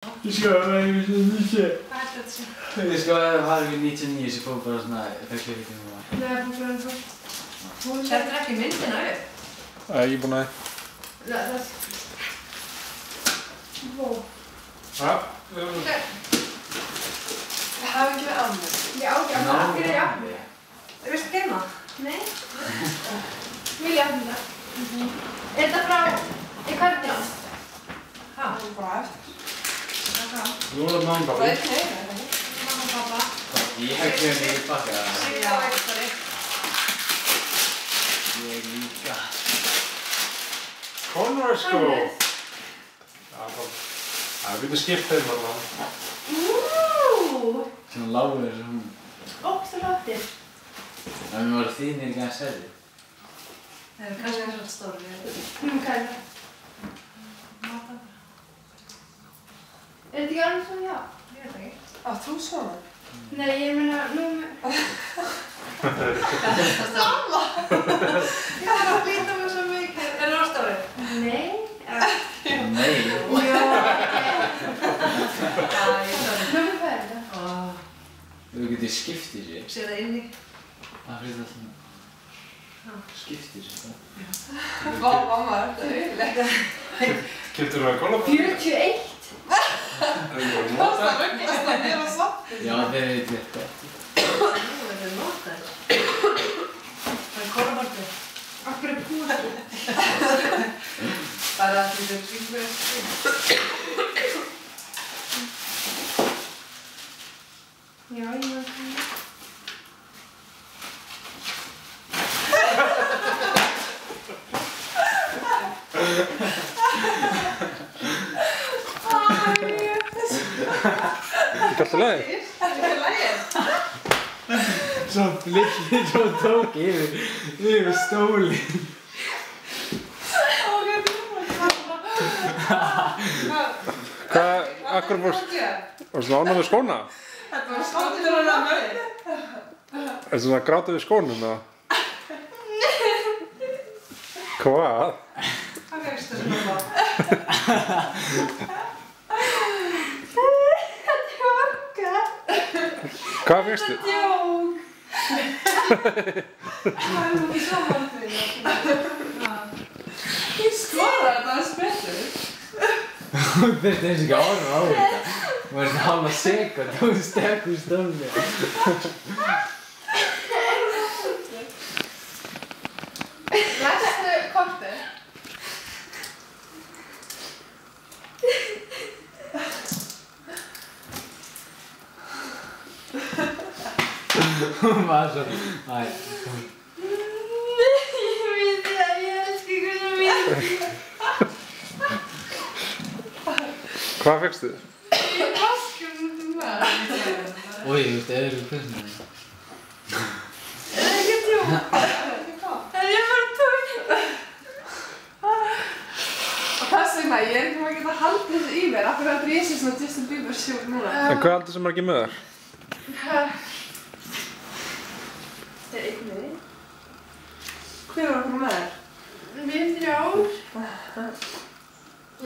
Vi skal være i 99. Vi skal være i 99 så får vi bara såna effekter lite nu. Nej, på grund av. Þetta ekki myndina upp? Nej, ég er búinn að. Wow. Ja. Við hafum ekki við annað. Já, það er já. Þú veist að gema? Nei. Vilja afnum það. Er þetta frá Cardigan? Hæ? Bara eftir. Nú er það mamma Það bara. er kneira, mamma og pappa. Ég hef kemur í bakka. Já, eitthvað. Ég líka. Converse sko. Já, við getum skipt þeim alveg. Svona lágur eins og hún. Ókstur áttir. En við varum þínir ekki að selja. Það er kannski svolítið stóri. Hvað er það? Er þetta ekki annars svona já? Ég veit ekki. Á, þú svona? Nei, ég meina, nú með... Samma! Ég þarf að líta mig svo mikið. Er það stóri? Nei. Nei. Já, Já, ég stóri. nú með hvað er þetta? Við getum skipt í sig. Sér það inni. Það fyrir það svona. Skipt í sig. Vá, mamma, þetta er auðvitað. Keyptirðu það í Kólaborg? 41. Það ruggast að gera satt. Já, þeir veit ég þetta. Þetta er notaður. Það er Kólaborg. Akkur er púsið. Bara að þetta er svíkverð. Já, ég meina það. Ekki alltaf leið? Þetta er lægir. Svo litli svo tók yfir stólinn. Hvað, akkur varstu ánægð með skóna? Þetta var skáttur að mögðu. Ertu svona að gráta við skónum eða? Hvað? Hvað fegstu þessu mamma? Hvað fyrstu? Djók. Það er nú í samanfyrir. Ég skoða þetta að spilur. Hún þurfti eins og ekki ára á þetta. Hún var svona hálfa sekund og hún stekk úr stólinn. Lestu kortið. Hún var svo... Æ, Ég veit það, ég elskar ykkur svo mikið. Hvað fyrstu? Ég vaskum út það. Úi, þú veist, eða þessu personum. Er það ekki djók? Það er bara tók. Og þess vegna, ég er ekki að geta haldið þessu í mér. Af hverju að ég sé svona Justin Bieber sjúk núna? En hvað heldur sem er ekki með þér? Það er einn með því. Hver var okkur með þér? Við 3.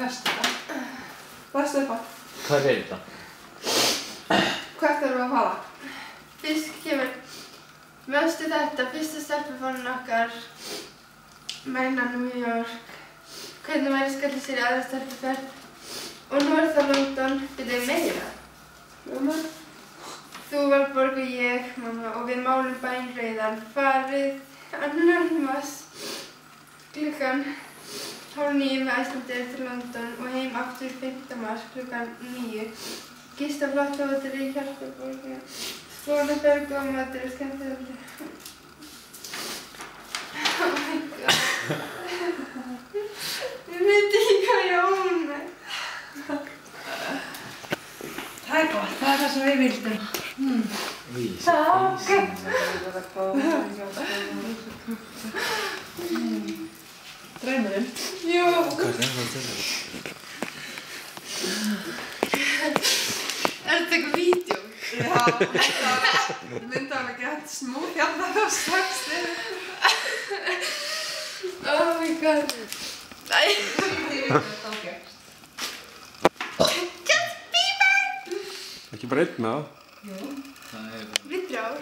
Lestu það. Lestu upp á. Hvað er þetta? Hvert erum við að fara? Fyrst kemur, veistu þetta, fyrsta stelpufonin okkar, mæna New York, hvernig væri skallið sér í aðra stelpuferð, og nú er það London, byrjuðu meira. Mamma? Þú Valborg og ég, mamma, og við málum bæinn rauðan, farið annarmas klukkan 8:30 með Icelandair til London og heim aftur 5. mars klukkan 9. Gista flott hótel í Hjartarborg, skólaferð, góð matur og skemmtilegur. Oh my god. Ég veit ekki hvað ég óna. Það er gott, það er það sem við vildum. Úi, Takk. Draumurinn. Jú. Hvað er það til það? Er þetta eitthvað vídeo? Já, það myndi alveg gett smúð hérna þá strax yfir. Oh my god. Æ. Ég veit hvað það gerst. Ekki bara einn með það? Jú. Það er Við þrjár.